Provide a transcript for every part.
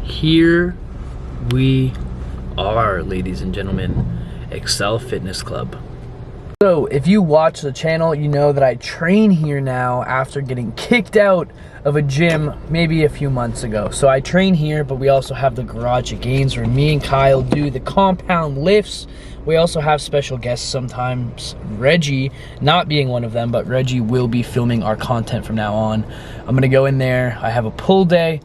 Here we are, ladies and gentlemen, Excel Fitness Club. So if you watch the channel, you know that I train here now after getting kicked out of a gym maybe a few months ago. So I train here, but we also have the Garage at Gaines where me and Kyle do the compound lifts. We also have special guests sometimes, Reggie not being one of them, but Reggie will be filming our content from now on. I'm gonna go in there. I have a pull day.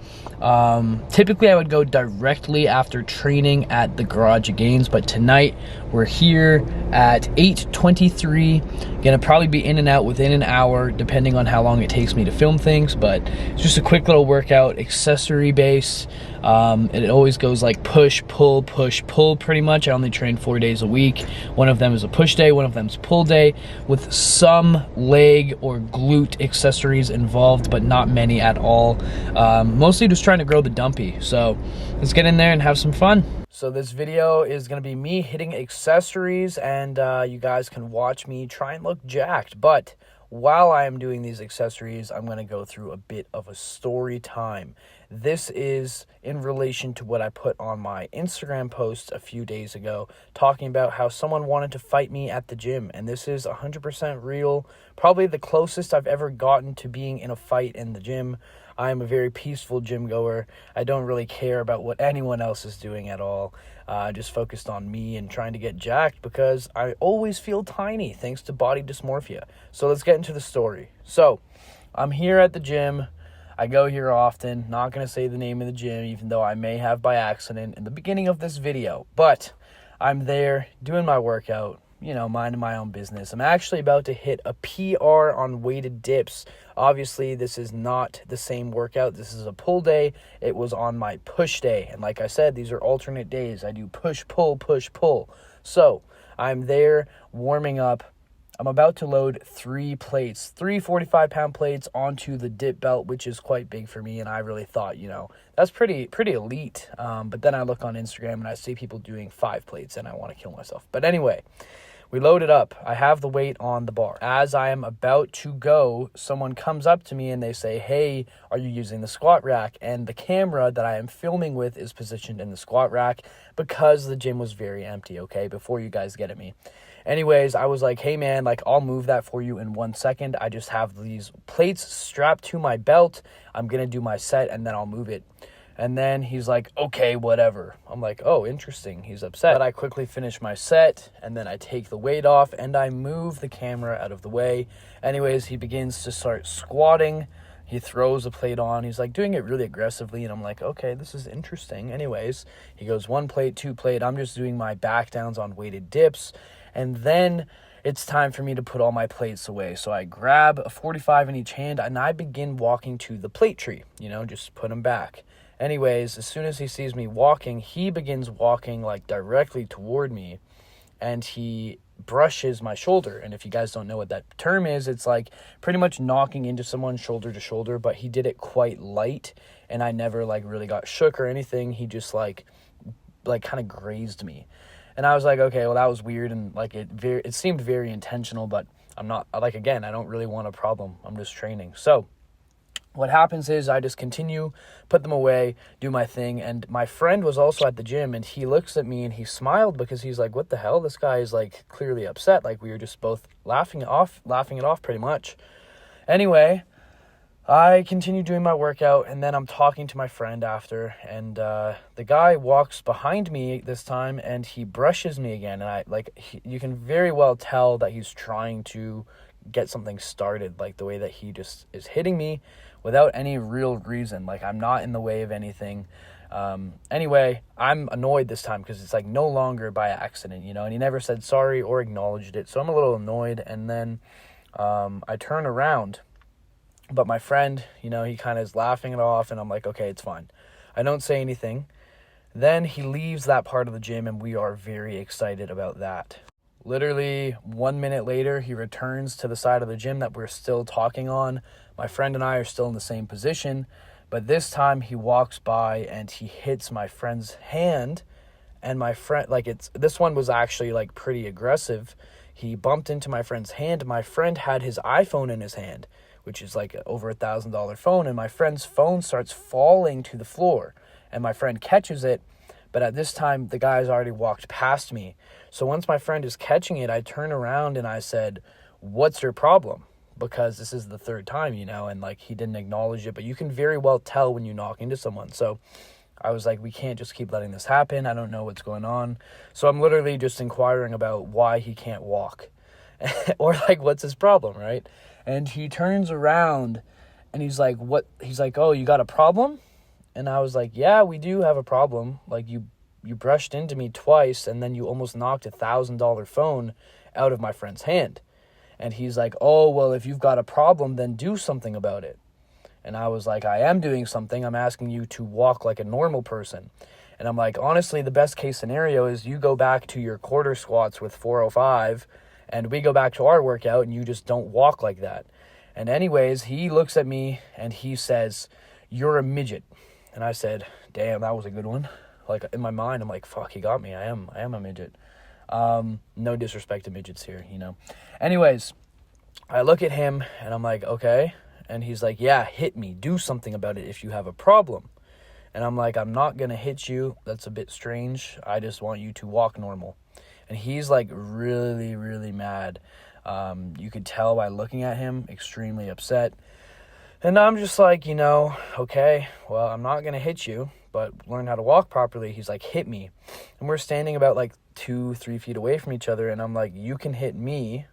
Typically I would go directly after training at the Garage at Gaines, but tonight we're here at 8:23. Gonna probably be in and out within an hour depending on how long it takes me to film things, but it's just a quick little workout, accessory base. It always goes like push pull pretty much. I only train 4 days a week. One of them is a push day, one of them is pull day, with some leg or glute accessories involved, but not many at all. Mostly just trying to grow the dumpy. So let's get in there and have some fun. So this video is going to be me hitting accessories, and you guys can watch me try and look jacked. But while I am doing these accessories, I'm going to go through a bit of a story time. This is in relation to what I put on my Instagram post a few days ago, talking about how someone wanted to fight me at the gym. And this is 100% real, probably the closest I've ever gotten to being in a fight in the gym. I am a very peaceful gym goer. I don't really care about what anyone else is doing at all. Just focused on me and trying to get jacked because I always feel tiny thanks to body dysmorphia. So let's get into the story. So I'm here at the gym. I go here often. Not going to say the name of the gym, even though I may have by accident in the beginning of this video. But I'm there doing my workout, you know, minding my own business. I'm actually about to hit a PR on weighted dips. Obviously, this is not the same workout. This is a pull day. It was on my push day. And like I said, these are alternate days. I do push, pull, push, pull. So I'm there warming up. I'm about to load 3 plates, 3 45-pound plates onto the dip belt, which is quite big for me. And I really thought, you know, that's pretty elite. But then I look on Instagram and I see people doing 5 plates and I want to kill myself. But anyway, we load it up. I have the weight on the bar. As I am about to go, someone comes up to me and they say, "Hey, are you using the squat rack?" And the camera that I am filming with is positioned in the squat rack because the gym was very empty, okay, before you guys get at me. Anyways, I was like, "Hey man, like I'll move that for you in 1 second. I just have these plates strapped to my belt. I'm going to do my set and then I'll move it." And then he's like, "Okay, whatever." I'm like, "Oh, interesting." He's upset. But I quickly finish my set and then I take the weight off and I move the camera out of the way. Anyways, he begins to start squatting. He throws a plate on. He's like doing it really aggressively. And I'm like, okay, this is interesting. Anyways, he goes 1 plate, 2 plate. I'm just doing my back downs on weighted dips. And then it's time for me to put all my plates away. So I grab a 45 in each hand and I begin walking to the plate tree, you know, just put them back. Anyways, as soon as he sees me walking, he begins walking like directly toward me and he brushes my shoulder. And if you guys don't know what that term is, it's like pretty much knocking into someone shoulder to shoulder, but he did it quite light and I never like really got shook or anything. He just like kind of grazed me. And I was like, okay, well, that was weird. And like it seemed very intentional, but I'm not, like, again, I don't really want a problem. I'm just training. So what happens is I just continue, put them away, do my thing. And my friend was also at the gym and he looks at me and he smiled because he's like, what the hell? This guy is like clearly upset. Like we were just both laughing it off pretty much. Anyway, I continue doing my workout and then I'm talking to my friend after, and the guy walks behind me this time and he brushes me again. And you can very well tell that he's trying to get something started, like the way that he just is hitting me without any real reason. Like I'm not in the way of anything. Anyway, I'm annoyed this time because it's like no longer by accident, you know, and he never said sorry or acknowledged it. So I'm a little annoyed. And then I turn around. But my friend, you know, he kind of is laughing it off, and I'm like, okay, it's fine. I don't say anything. Then he leaves that part of the gym, and we are very excited about that. Literally 1 minute later, he returns to the side of the gym that we're still talking on. My friend and I are still in the same position, but this time he walks by and he hits my friend's hand, and my friend, this one was actually like pretty aggressive. He bumped into my friend's hand. My friend had his iPhone in his hand, which is like over $1,000 phone, and my friend's phone starts falling to the floor. and my friend catches it. But at this time, the guy's already walked past me. So once my friend is catching it, I turn around and I said, "What's your problem?" Because this is the third time, and like he didn't acknowledge it. But you can very well tell when you knock into someone. So I was like, we can't just keep letting this happen. I don't know what's going on. So I'm literally just inquiring about why he can't walk or like, what's his problem, right? And he turns around and he's like, "What?" He's like, "Oh, you got a problem?" And I was like, "Yeah, we do have a problem. Like you brushed into me twice and then you almost knocked $1,000 phone out of my friend's hand." And he's like, "Oh, well, if you've got a problem, then do something about it." And I was like, "I am doing something. I'm asking you to walk like a normal person." And I'm like, "Honestly, the best case scenario is you go back to your quarter squats with 405 and we go back to our workout and you just don't walk like that." And anyways, he looks at me and he says, "You're a midget." And I said, "Damn, that was a good one." Like in my mind, I'm like, fuck, he got me. I am a midget. No disrespect to midgets here, Anyways, I look at him and I'm like, "Okay." And he's like, "Yeah, hit me. Do something about it if you have a problem." And I'm like, "I'm not going to hit you. That's a bit strange. I just want you to walk normal." And he's like really, really mad. You could tell by looking at him, extremely upset. And I'm just like, "Okay, well, I'm not going to hit you, but learn how to walk properly." He's like, "Hit me." And we're standing about like 2-3 feet away from each other. And I'm like, "You can hit me.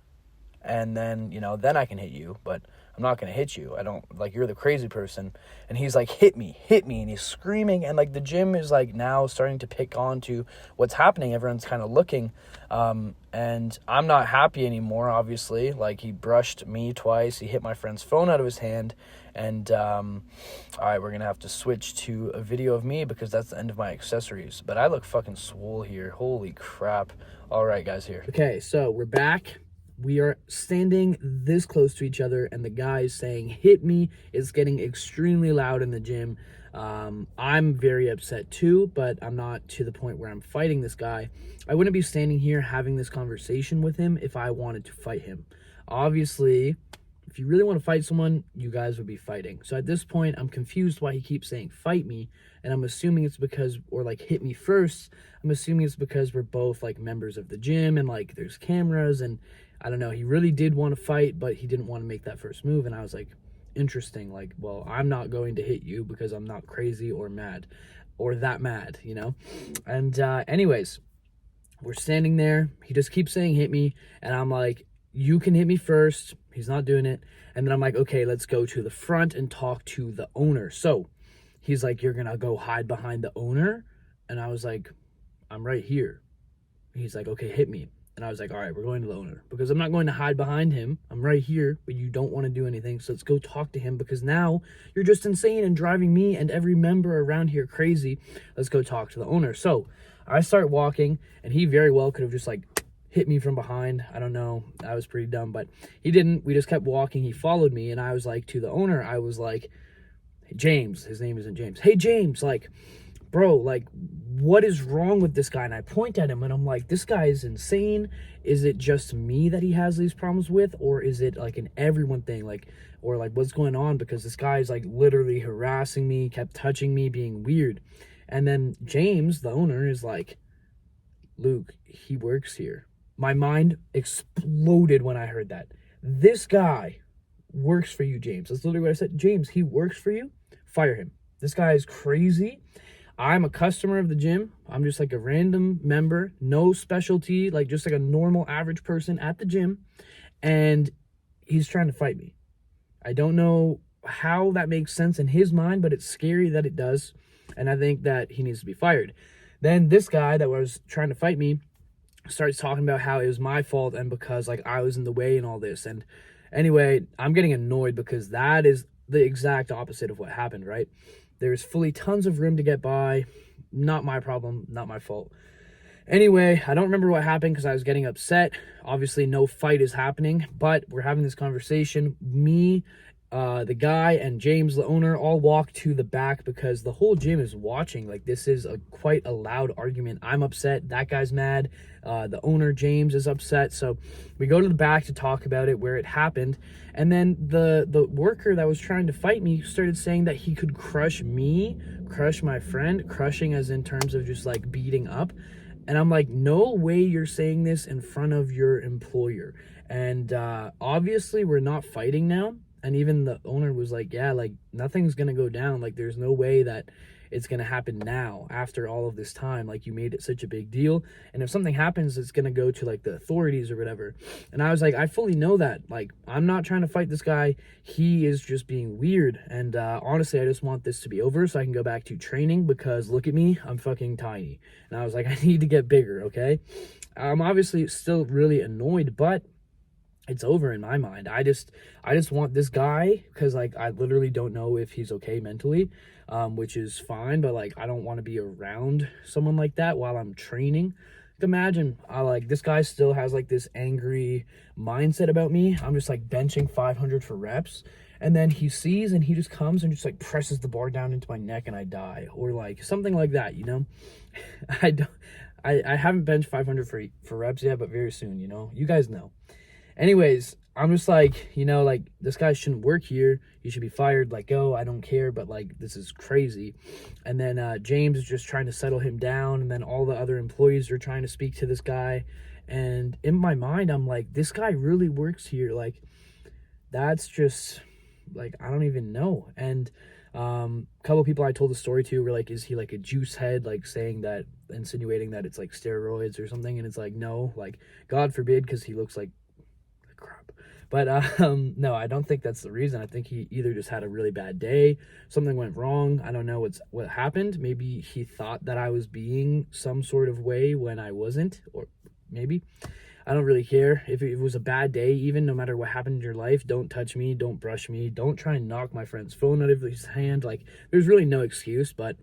And then, then I can hit you, but I'm not going to hit you. I don't, like, you're the crazy person." And he's like, hit me. And he's screaming. And like the gym is like now starting to pick on to what's happening. Everyone's kind of looking. And I'm not happy anymore, obviously. Like, he brushed me twice. He hit my friend's phone out of his hand. And, all right, we're going to have to switch to a video of me because that's the end of my accessories. But I look fucking swole here. Holy crap. All right, guys, here. Okay, so we're back. We are standing this close to each other, and the guy saying, "Hit me." It's getting extremely loud in the gym. I'm very upset too, but I'm not to the point where I'm fighting this guy. I wouldn't be standing here having this conversation with him if I wanted to fight him. Obviously, if you really want to fight someone, you guys would be fighting. So at this point, I'm confused why he keeps saying fight me, and I'm assuming it's because, or like hit me first, I'm assuming it's because we're both like members of the gym and like there's cameras, and I don't know, he really did want to fight, but he didn't want to make that first move. And I was like, interesting. Like, well, I'm not going to hit you because I'm not crazy or mad or that mad, And anyways, we're standing there. He just keeps saying hit me. And I'm like, "You can hit me first." He's not doing it. And then I'm like, "Okay, let's go to the front and talk to the owner." So he's like, "You're going to go hide behind the owner?" And I was like, "I'm right here." He's like, "Okay, hit me." And I was like, "All right, we're going to the owner because I'm not going to hide behind him. I'm right here, but you don't want to do anything. So let's go talk to him because now you're just insane and driving me and every member around here crazy. Let's go talk to the owner." So I start walking, and he very well could have just like hit me from behind. I don't know. I was pretty dumb, but he didn't. We just kept walking. He followed me, and I was like, to the owner, I was like, "Hey, James," his name isn't James. "Hey, James, like, bro, like, what is wrong with this guy?" And I point at him and I'm like, "This guy is insane. Is it just me that he has these problems with? Or is it like an everyone thing? Like, or like what's going on? Because this guy is like literally harassing me, kept touching me, being weird." And then James, the owner, is like, "Luke, he works here." My mind exploded when I heard that. This guy works for you, James. That's literally what I said. "James, he works for you? Fire him. This guy is crazy. I'm a customer of the gym. I'm just like a random member, no specialty, like just like a normal average person at the gym. And he's trying to fight me. I don't know how that makes sense in his mind, but it's scary that it does. And I think that he needs to be fired." Then this guy that was trying to fight me starts talking about how it was my fault and because like I was in the way and all this. And anyway, I'm getting annoyed because that is the exact opposite of what happened, right? There's fully tons of room to get by. Not my problem, not my fault. Anyway, I don't remember what happened because I was getting upset. Obviously, no fight is happening, but we're having this conversation. Me, the guy and James, the owner, all walk to the back because the whole gym is watching. Like, this is quite a loud argument. I'm upset. That guy's mad. The owner, James, is upset. So we go to the back to talk about it, where it happened. And then the worker that was trying to fight me started saying that he could crush me, crush my friend, crushing as in terms of just like beating up. And I'm like, no way you're saying this in front of your employer. And obviously we're not fighting now. And even the owner was like, yeah, like, nothing's gonna go down. Like, there's no way that it's gonna happen now after all of this time. Like, you made it such a big deal. And if something happens, it's gonna go to like the authorities or whatever. And I was like, I fully know that. Like, I'm not trying to fight this guy. He is just being weird. And honestly, I just want this to be over so I can go back to training, because look at me, I'm fucking tiny. And I was like, I need to get bigger, okay? I'm obviously still really annoyed, but it's over in my mind. I just want this guy, because like, I literally don't know if he's okay mentally, which is fine, but like, I don't want to be around someone like that while I'm training. Imagine like, this guy still has like this angry mindset about me. I'm just like benching 500 for reps, and then he sees and he just comes and just like presses the bar down into my neck and I die, or like something like that, you know. I haven't benched 500 for reps yet, but very soon, you know. You guys know. Anyways, I'm just like, you know, like, this guy shouldn't work here. He should be fired. Like, oh, I don't care, but like, this is crazy. And then James is just trying to settle him down, and then all the other employees are trying to speak to this guy. And in my mind, I'm like, this guy really works here. Like, that's just like, I don't even know. And a couple of people I told the story to were like, is he like a juice head, like saying that, insinuating that it's like steroids or something? And it's like, no, like, God forbid, because he looks like crap. But no, I don't think that's the reason. I think he either just had a really bad day, something went wrong. I don't know what happened. Maybe he thought that I was being some sort of way when I wasn't, or maybe. I don't really care. If it was a bad day, even, no matter what happened in your life, don't touch me, don't brush me, don't try and knock my friend's phone out of his hand. Like, there's really no excuse. But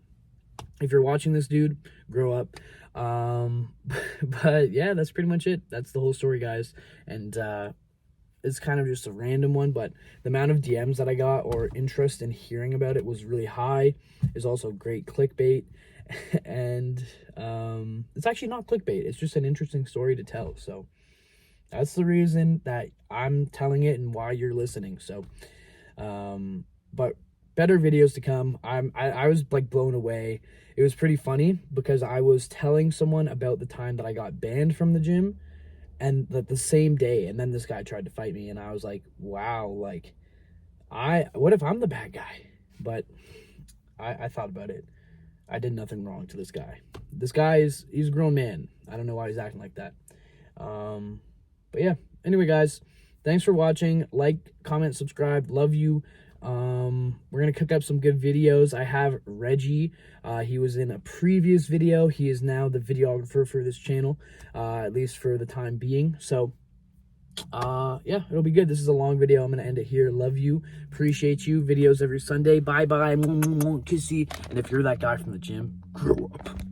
if you're watching this, dude, grow up. But yeah, that's pretty much it. That's the whole story, guys. And it's kind of just a random one, but the amount of DMs that I got, or interest in hearing about it, was really high. It's also great clickbait. And it's actually not clickbait. It's just an interesting story to tell. So that's the reason that I'm telling it and why you're listening. So but better videos to come. I was like blown away. It was pretty funny because I was telling someone about the time that I got banned from the gym, and like the same day, and then this guy tried to fight me, and I was like, wow, like, what if I'm the bad guy? But I thought about it. I did nothing wrong to this guy. This guy he's a grown man. I don't know why he's acting like that. But yeah, anyway, guys, thanks for watching. Like, comment, subscribe. Love you. We're gonna cook up some good videos. I have Reggie. He was in a previous video. He is now the videographer for this channel, at least for the time being. So yeah, it'll be good. This is a long video. I'm gonna end it here. Love you, appreciate you. Videos every Sunday. Bye bye, kissy. And if you're that guy from the gym, grow up.